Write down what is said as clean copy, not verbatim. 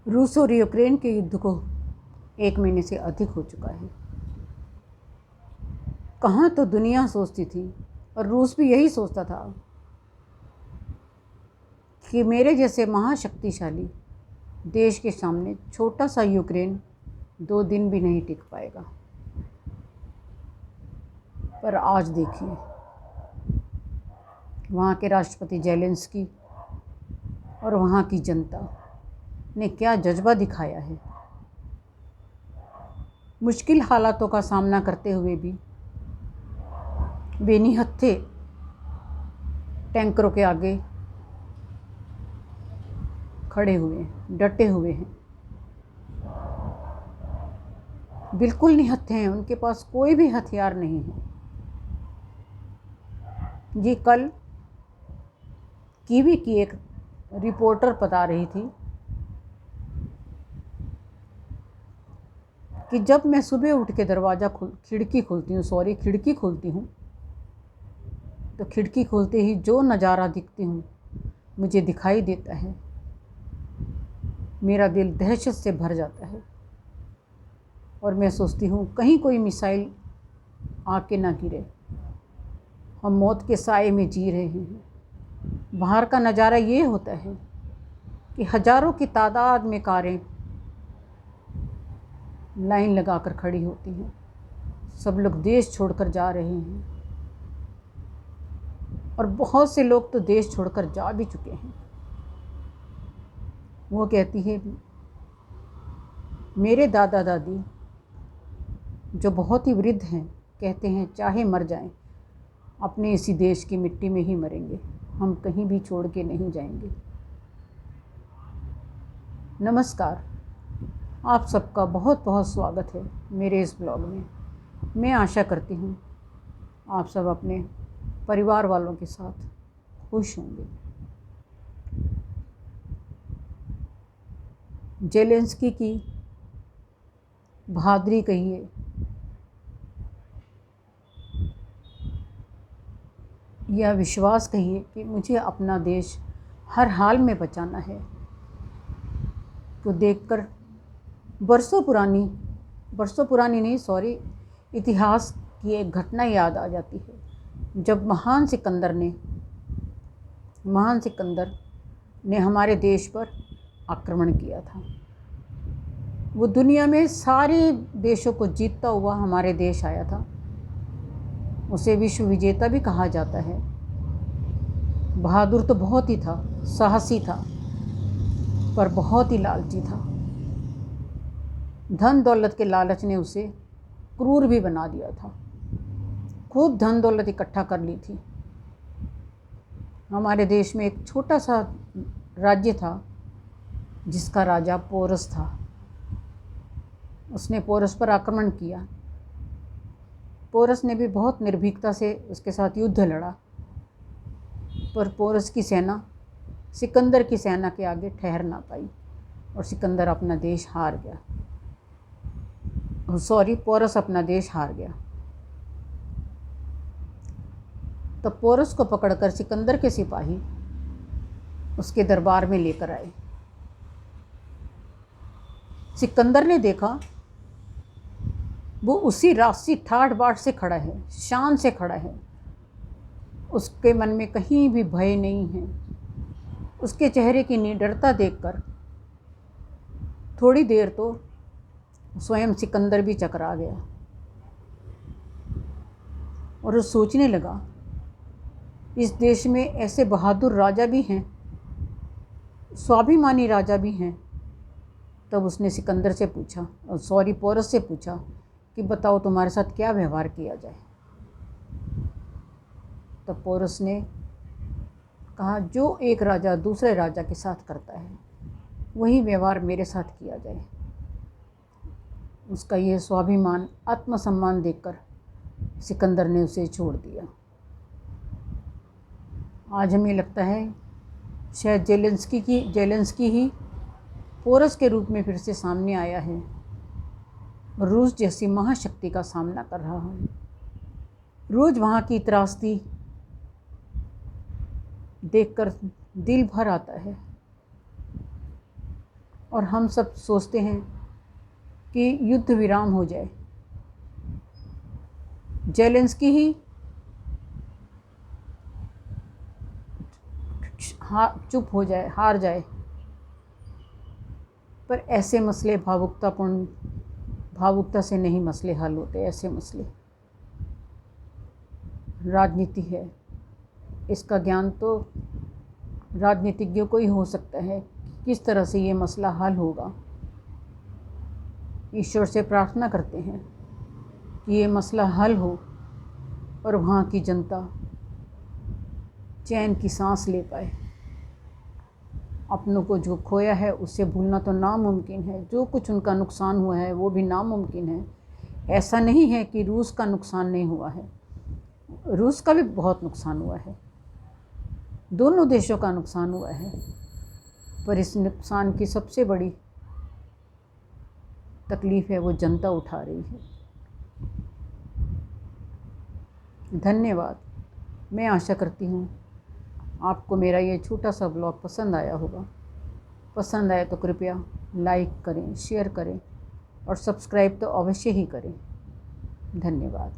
रूस और यूक्रेन के युद्ध को 1 महीने से अधिक हो चुका है। कहाँ तो दुनिया सोचती थी और रूस भी यही सोचता था कि मेरे जैसे महाशक्तिशाली देश के सामने छोटा सा यूक्रेन 2 दिन भी नहीं टिक पाएगा। पर आज देखिए, वहाँ के राष्ट्रपति ज़ेलेंस्की और वहाँ की जनता ने क्या जज्बा दिखाया है। मुश्किल हालातों का सामना करते हुए भी वे निहत्थे टैंकरों के आगे खड़े हुए हैं, डटे हुए हैं, बिल्कुल निहत्थे हैं। उनके पास कोई भी हथियार नहीं है। ये कल कीवी की एक रिपोर्टर बता रही थी कि जब मैं सुबह उठ के खिड़की खोलती हूँ तो खिड़की खोलते ही जो नज़ारा मुझे दिखाई देता है, मेरा दिल दहशत से भर जाता है और मैं सोचती हूँ कहीं कोई मिसाइल आके ना गिरे। हम मौत के साए में जी रहे हैं। बाहर का नज़ारा ये होता है कि हज़ारों की तादाद में कारें लाइन लगाकर खड़ी होती हैं। सब लोग देश छोड़कर जा रहे हैं और बहुत से लोग तो देश छोड़कर जा भी चुके हैं। वो कहती है, मेरे दादा दादी जो बहुत ही वृद्ध हैं कहते हैं चाहे मर जाएं, अपने इसी देश की मिट्टी में ही मरेंगे, हम कहीं भी छोड़ के नहीं जाएंगे। नमस्कार, आप सबका बहुत बहुत स्वागत है मेरे इस ब्लॉग में। मैं आशा करती हूँ आप सब अपने परिवार वालों के साथ खुश होंगे। ज़ेलेंस्की की बहादुरी कहिए या विश्वास कहिए कि मुझे अपना देश हर हाल में बचाना है, तो देखकर बरसों पुरानी नहीं, इतिहास की एक घटना याद आ जाती है। जब महान सिकंदर ने हमारे देश पर आक्रमण किया था। वो दुनिया में सारे देशों को जीतता हुआ हमारे देश आया था। उसे विश्व विजेता भी कहा जाता है। बहादुर तो बहुत ही था, साहसी था, पर बहुत ही लालची था। धन दौलत के लालच ने उसे क्रूर भी बना दिया था। खूब धन दौलत इकट्ठा कर ली थी। हमारे देश में एक छोटा सा राज्य था जिसका राजा पोरस था। उसने पोरस पर आक्रमण किया। पोरस ने भी बहुत निर्भीकता से उसके साथ युद्ध लड़ा, पर पोरस की सेना सिकंदर की सेना के आगे ठहर ना पाई और सिकंदर अपना देश हार गया। पोरस अपना देश हार गया। तो पोरस को पकड़कर सिकंदर के सिपाही उसके दरबार में लेकर आए। सिकंदर ने देखा वो उसी राशि ठाठ बाट से खड़ा है, शान से खड़ा है। उसके मन में कहीं भी भय नहीं है। उसके चेहरे की निडरता देखकर थोड़ी देर तो स्वयं सिकंदर भी चकरा गया और वो सोचने लगा, इस देश में ऐसे बहादुर राजा भी हैं, स्वाभिमानी राजा भी हैं। तब उसने सिकंदर से पूछा, पोरस से पूछा कि बताओ तुम्हारे साथ क्या व्यवहार किया जाए। तब पोरस ने कहा, जो एक राजा दूसरे राजा के साथ करता है वही व्यवहार मेरे साथ किया जाए। उसका ये स्वाभिमान, आत्मसम्मान देखकर सिकंदर ने उसे छोड़ दिया। आज हमें लगता है शायद ज़ेलेंस्की ही पोरस के रूप में फिर से सामने आया है। रूस जैसी महाशक्ति का सामना कर रहा है। रोज़ वहाँ की त्रासदी देखकर दिल भर आता है। और हम सब सोचते हैं कि युद्ध विराम हो जाए, ज़ेलेंस्की ही चुप हो जाए, हार जाए। पर ऐसे मसले भावुकता से नहीं मसले हल होते। ऐसे मसले राजनीति है, इसका ज्ञान तो राजनीतिज्ञों को ही हो सकता है कि किस तरह से ये मसला हल होगा। ईश्वर से प्रार्थना करते हैं कि ये मसला हल हो और वहाँ की जनता चैन की सांस ले पाए। अपनों को जो खोया है उससे भूलना तो नामुमकिन है। जो कुछ उनका नुकसान हुआ है वो भी नामुमकिन है। ऐसा नहीं है कि रूस का नुकसान नहीं हुआ है, रूस का भी बहुत नुकसान हुआ है, दोनों देशों का नुकसान हुआ है। पर इस नुकसान की सबसे बड़ी तकलीफ़ है वो जनता उठा रही है। धन्यवाद। मैं आशा करती हूँ आपको मेरा ये छोटा सा ब्लॉग पसंद आया होगा। पसंद आया तो कृपया लाइक करें, शेयर करें और सब्सक्राइब तो अवश्य ही करें। धन्यवाद।